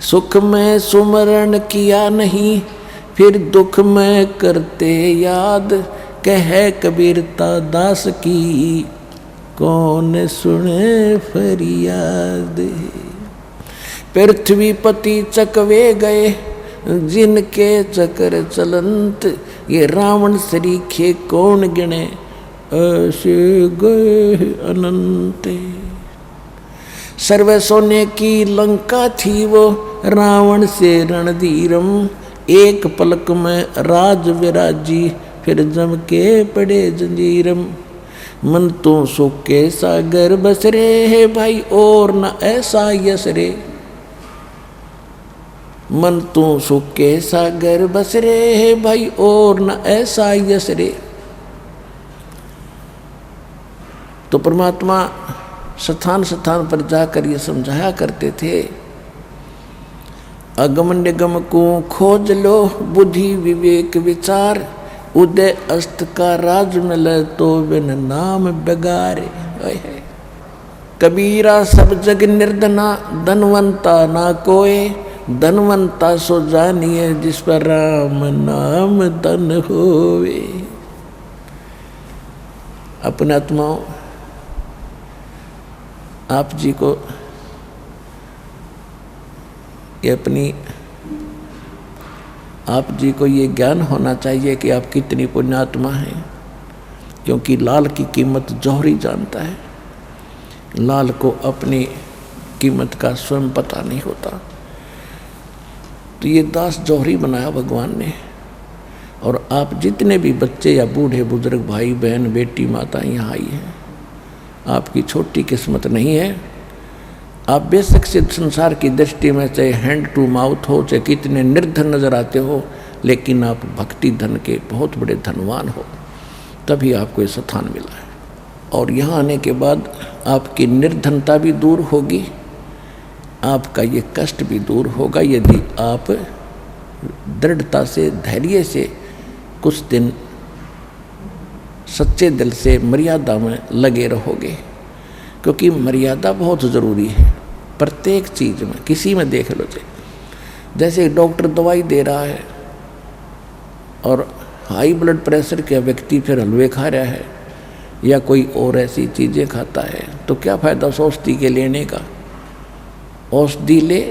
सुख में सुमरण किया नहीं, फिर दुख में करते याद, कहे कबीरता दास की कौन सुने फरियाद। पृथ्वी पति चकवे गए जिनके चक्र चलंत, ये रावण सरीखे कौन गिने ऐसे गए अनंत। सर्व सोने की लंका थी वो रावण से रणधीरम, एक पलक में राज विराजी फिर जम के पड़े जंजीरम। मन तो सुख के सागर बस रे है भाई और न ऐसा यस रे। मन तो सुख के सागर बस रे है भाई और न ऐसा यस रे। तो परमात्मा स्थान स्थान पर जाकर ये समझाया करते थे, अगम निगम को खोज लो बुद्धि विवेक विचार, उदय अस्त का राज मिले तो बिन नाम बेगारे। कबीरा सब जग निर्धना धनवंता ना कोय, धनवंता सो जानिए जिस पर राम नाम धन होवे। अपने आत्माओं, आप जी को आप जी को ये ज्ञान होना चाहिए कि आप कितनी पुण्यात्मा हैं, क्योंकि लाल की कीमत जौहरी जानता है। लाल को अपनी कीमत का स्वयं पता नहीं होता। तो ये दास जौहरी बनाया भगवान ने। और आप जितने भी बच्चे या बूढ़े बुजुर्ग भाई बहन बेटी माता यहाँ आई हैं, आपकी छोटी किस्मत नहीं है। आप बेशक से संसार की दृष्टि में चाहे हैंड टू माउथ हो, चाहे कितने निर्धन नजर आते हो, लेकिन आप भक्ति धन के बहुत बड़े धनवान हो, तभी आपको ये स्थान मिला है। और यहाँ आने के बाद आपकी निर्धनता भी दूर होगी, आपका ये कष्ट भी दूर होगा, यदि आप दृढ़ता से धैर्य से कुछ दिन सच्चे दिल से मर्यादा में लगे रहोगे। क्योंकि मर्यादा बहुत ज़रूरी है प्रत्येक चीज़ में। किसी में देख लो, जैसे डॉक्टर दवाई दे रहा है और हाई ब्लड प्रेशर का व्यक्ति फिर हलवे खा रहा है या कोई और ऐसी चीज़ें खाता है, तो क्या फ़ायदा उस औषधि के लेने का। औषधि ले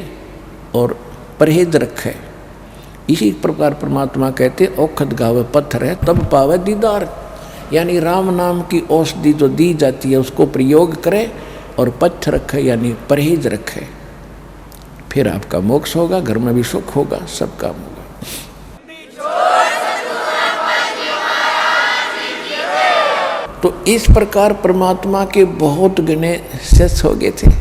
और परहेज रखे। इसी प्रकार परमात्मा कहते औखद गावे पत्थर है तब पावे दीदार। यानी राम नाम की औषधि जो दी जाती है उसको प्रयोग करे और पथ्य रखे, यानी परहेज रखे, फिर आपका मोक्ष होगा, घर में भी सुख होगा, सब काम होगा। तो इस प्रकार परमात्मा के बहुत घने शिष्य हो गए थे।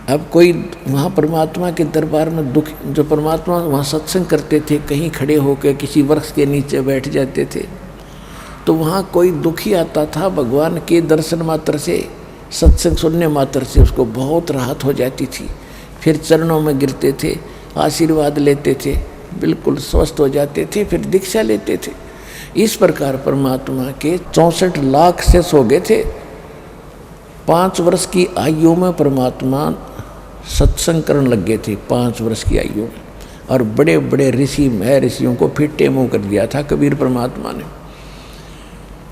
अब कोई वहाँ परमात्मा के दरबार में दुख, जो परमात्मा वहाँ सत्संग करते थे, कहीं खड़े होकर किसी वृक्ष के नीचे बैठ जाते थे, तो वहाँ कोई दुखी आता था, भगवान के दर्शन मात्र से, सत्संग सुनने मात्र से उसको बहुत राहत हो जाती थी। फिर चरणों में गिरते थे, आशीर्वाद लेते थे, बिल्कुल स्वस्थ हो जाते थे, फिर दीक्षा लेते थे। इस प्रकार परमात्मा के 64 लाख शिष्य हो गए थे। 5 वर्ष की आयु में परमात्मा सत्संग करने लग गए थे, 5 वर्ष की आयु में। और बड़े बड़े ऋषि ऋषियों को फिट्टे मुँह कर दिया था कबीर परमात्मा ने।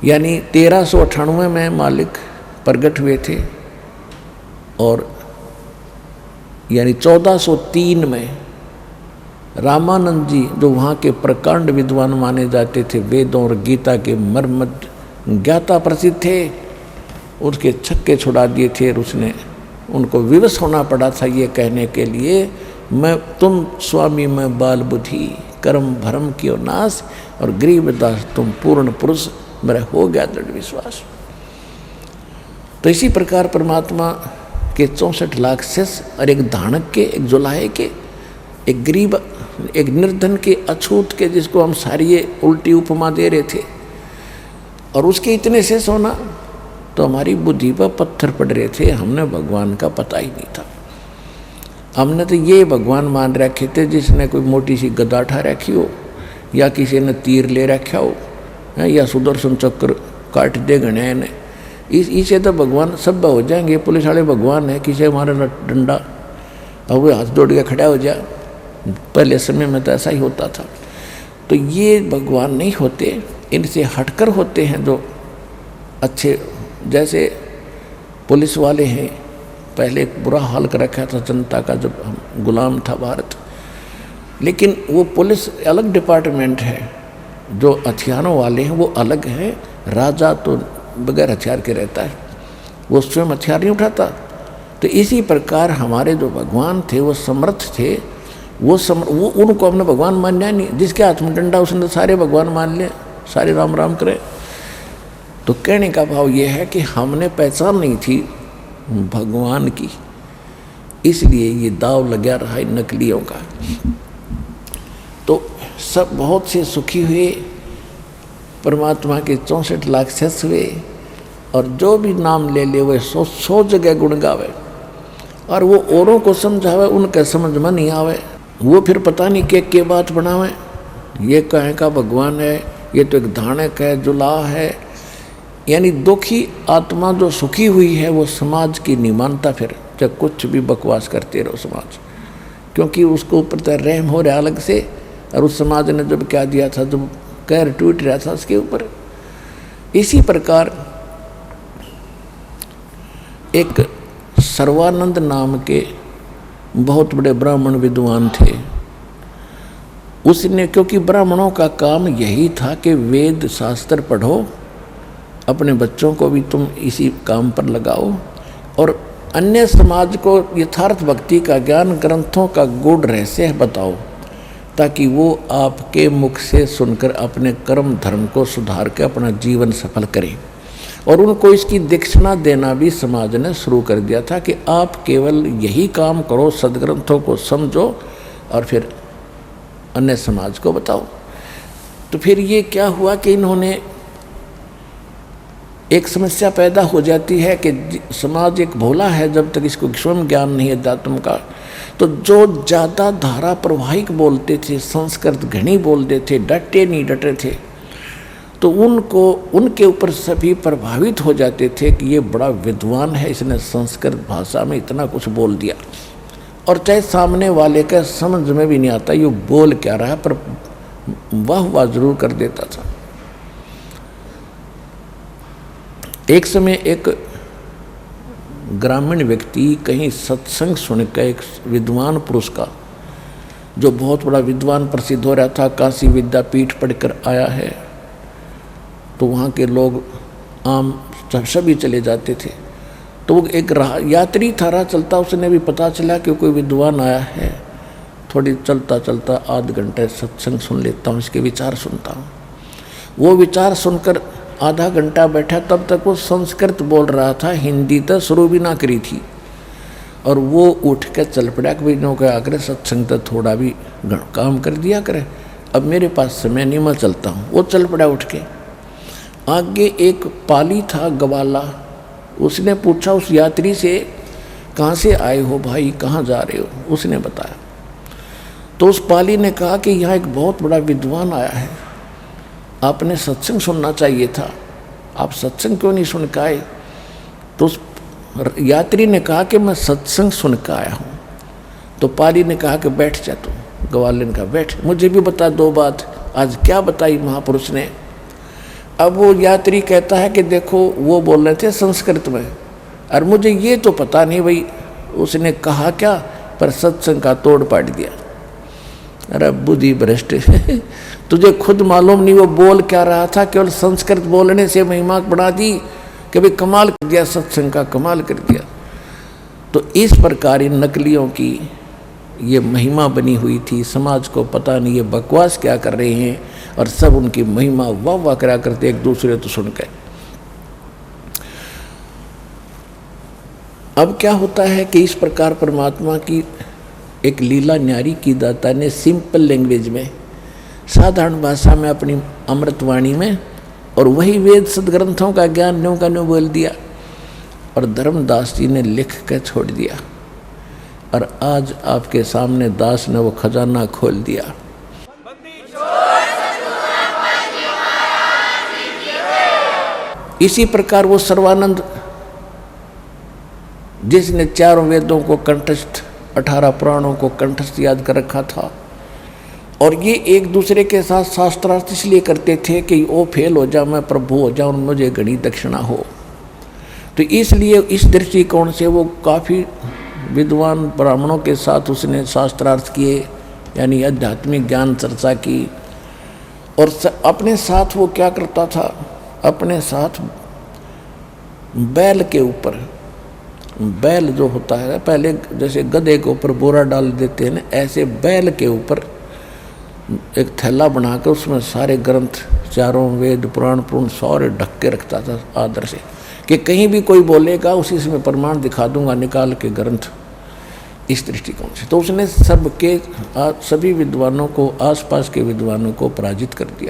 यानी 1398 में मालिक प्रगट हुए थे और यानी 1403 में रामानंद जी, जो वहाँ के प्रकांड विद्वान माने जाते थे, वेदों और गीता के मर्म ज्ञाता प्रसिद्ध थे, उसके छक्के छुड़ा दिए थे। और उसने उनको विवश होना पड़ा था ये कहने के लिए, मैं तुम स्वामी में बाल बुद्धि, कर्म भरम कियो नाश, और गरीबदास तुम पूर्ण पुरुष, मेरा हो गया दृढ़ विश्वास। तो इसी प्रकार परमात्मा के 64 लाख शिष्य और एक धानक के, एक जुलाहे के, एक गरीब, एक निर्धन के, अछूत के, जिसको हम सारी उल्टी उपमा दे रहे थे, और उसके इतने शेष होना, तो हमारी बुद्धि पर पत्थर पड़ रहे थे। हमने भगवान का पता ही नहीं था। हमने तो ये भगवान मान रखे थे जिसने कोई मोटी सी गदा उठा रखी हो, या किसी ने तीर ले रखा हो, या सुदर्शन चक्र काट दे गणे ने, इसे तो भगवान सब हो जाएंगे। पुलिस वाले भगवान है, किसी हमारा डंडा और वो हाथ जोड़ के खड़ा हो जाए। पहले समय में तो ऐसा ही होता था। तो ये भगवान नहीं होते, इनसे हटकर होते हैं जो अच्छे। जैसे पुलिस वाले हैं, पहले एक बुरा हाल कर रखा था जनता का जब गुलाम था भारत, लेकिन वो पुलिस अलग डिपार्टमेंट है, जो हथियारों वाले हैं वो अलग हैं। राजा तो बगैर हथियार के रहता है, वो स्वयं हथियार नहीं उठाता। तो इसी प्रकार हमारे जो भगवान थे वो समर्थ थे, वो उनको हमने भगवान मानना नहीं। जिसके हाथ में डंडा उसने सारे भगवान मान लिए, सारे राम राम करे। तो कहने का भाव ये है कि हमने पहचान नहीं थी भगवान की, इसलिए ये दाव लगा रहा है नकलियों का। तो सब बहुत से सुखी हुए, परमात्मा के 64 लाख शिष्य हुए, और जो भी नाम ले ले वह 100 जगह गुण गावे, और वो औरों को समझावे, उनके समझ में नहीं आवे, वो फिर पता नहीं के बात बनावे। ये कहें का भगवान है, ये तो एक धानक है, जुलाह है। यानी दुखी आत्मा जो सुखी हुई है वो समाज की नहीं मानता, फिर जब कुछ भी बकवास करते रहो समाज, क्योंकि उसको ऊपर तो रहम हो रहा अलग से। और उस समाज ने जब क्या दिया था, जब कहर टूट रहा था उसके ऊपर। इसी प्रकार एक सर्वानंद नाम के बहुत बड़े ब्राह्मण विद्वान थे। उसने, क्योंकि ब्राह्मणों का काम यही था कि वेद शास्त्र पढ़ो, अपने बच्चों को भी तुम इसी काम पर लगाओ और अन्य समाज को यथार्थ भक्ति का ज्ञान, ग्रंथों का गूढ़ रहस्य बताओ, ताकि वो आपके मुख से सुनकर अपने कर्म धर्म को सुधार के अपना जीवन सफल करें। और उनको इसकी दीक्षिणा देना भी समाज ने शुरू कर दिया था कि आप केवल यही काम करो, सदग्रंथों को समझो और फिर अन्य समाज को बताओ। तो फिर ये क्या हुआ कि इन्होंने, एक समस्या पैदा हो जाती है कि समाज एक भोला है, जब तक इसको स्वयं ज्ञान नहीं है अध्यात्म का, तो जो ज़्यादा धारा प्रवाहिक बोलते थे, संस्कृत घनी बोलते थे, डटे नहीं डटे थे, तो उनको, उनके ऊपर सभी प्रभावित हो जाते थे कि ये बड़ा विद्वान है, इसने संस्कृत भाषा में इतना कुछ बोल दिया। और चाहे सामने वाले का समझ में भी नहीं आता ये बोल क्या रहा है, पर वाह वाह जरूर कर देता था। एक समय एक ग्रामीण व्यक्ति कहीं सत्संग सुनकर एक विद्वान पुरुष का, जो बहुत बड़ा विद्वान प्रसिद्ध हो रहा था, काशी विद्यापीठ पढ़कर आया है, तो वहाँ के लोग आम सभी चले जाते थे। तो वो एक यात्री था, राह चलता, उसने भी पता चला कि कोई विद्वान आया है, थोड़ी चलता चलता आध घंटे सत्संग सुन लेता हूँ, इसके विचार सुनता हूँ। वो विचार सुनकर आधा घंटा बैठा, तब तक वो संस्कृत बोल रहा था, हिंदी तो शुरू भी ना करी थी। और वो उठ के चल पड़ा कि भाई क्या करे, सत्संग तो थोड़ा भी काम कर दिया करे, अब मेरे पास समय नहीं, मैं चलता हूँ। वो चल पड़ा उठ के। आगे एक पाली था ग्वाला, उसने पूछा उस यात्री से, कहाँ से आए हो भाई, कहाँ जा रहे हो? उसने बताया। तो उस पाली ने कहा कि यहाँ एक बहुत बड़ा विद्वान आया है, आपने सत्संग सुनना चाहिए था, आप सत्संग क्यों नहीं सुन के आए? तो उस यात्री ने कहा कि मैं सत्संग सुन के आया हूँ। तो पाली ने कहा कि बैठ जा। तो ग्वाले ने कहा बैठ, मुझे भी बता दो बात। आज क्या बताई महापुरुष ने? अब वो यात्री कहता है कि देखो वो बोल रहे थे संस्कृत में, और मुझे ये तो पता नहीं भाई उसने कहा क्या, पर सत्संग का तोड़ पाट दिया। अरे बुद्धि भ्रष्ट तुझे खुद मालूम नहीं वो बोल क्या रहा था, केवल संस्कृत बोलने से महिमा बढ़ा दी कि भाई कमाल कर दिया, सत्संग का कमाल कर दिया। तो इस प्रकार इन नकलियों की ये महिमा बनी हुई थी, समाज को पता नहीं ये बकवास क्या कर रहे हैं, और सब उनकी महिमा वाह वाह करा करते एक दूसरे तो सुन के। अब क्या होता है कि इस प्रकार परमात्मा की एक लीला न्यारी की दाता ने सिंपल लैंग्वेज में, साधारण भाषा में, अपनी अमृतवाणी में, और वही वेद सदग्रंथों का ज्ञान न्यों का न्यों बोल दिया, और धर्मदास जी ने लिख कर छोड़ दिया। और आज आपके सामने दास ने वो खजाना खोल दिया। इसी प्रकार वो सर्वानंद, जिसने चारों वेदों को कंठस्थ, 18 पुराणों को कंठस्थ याद कर रखा था, और ये एक दूसरे के साथ शास्त्रार्थ इसलिए करते थे कि वो फेल हो जाए, मैं प्रभु हो जाऊँ, मुझे घनी दक्षिणा हो। तो इसलिए इस दृष्टिकोण से वो काफ़ी विद्वान ब्राह्मणों के साथ उसने शास्त्रार्थ किए, यानी आध्यात्मिक ज्ञान चर्चा की। और अपने साथ वो क्या करता था, अपने साथ बैल के ऊपर, बैल जो होता है पहले जैसे गधे के ऊपर बोरा डाल देते हैं ना, ऐसे बैल के ऊपर एक थैला बनाकर उसमें सारे ग्रंथ, चारों वेद पुराण सारे ढक के रखता था आदर से, कि कहीं भी कोई बोलेगा उसी से मैं प्रमाण दिखा दूंगा निकाल के ग्रंथ। इस दृष्टिकोण से तो उसने सभी विद्वानों को, आसपास के विद्वानों को पराजित कर दिया।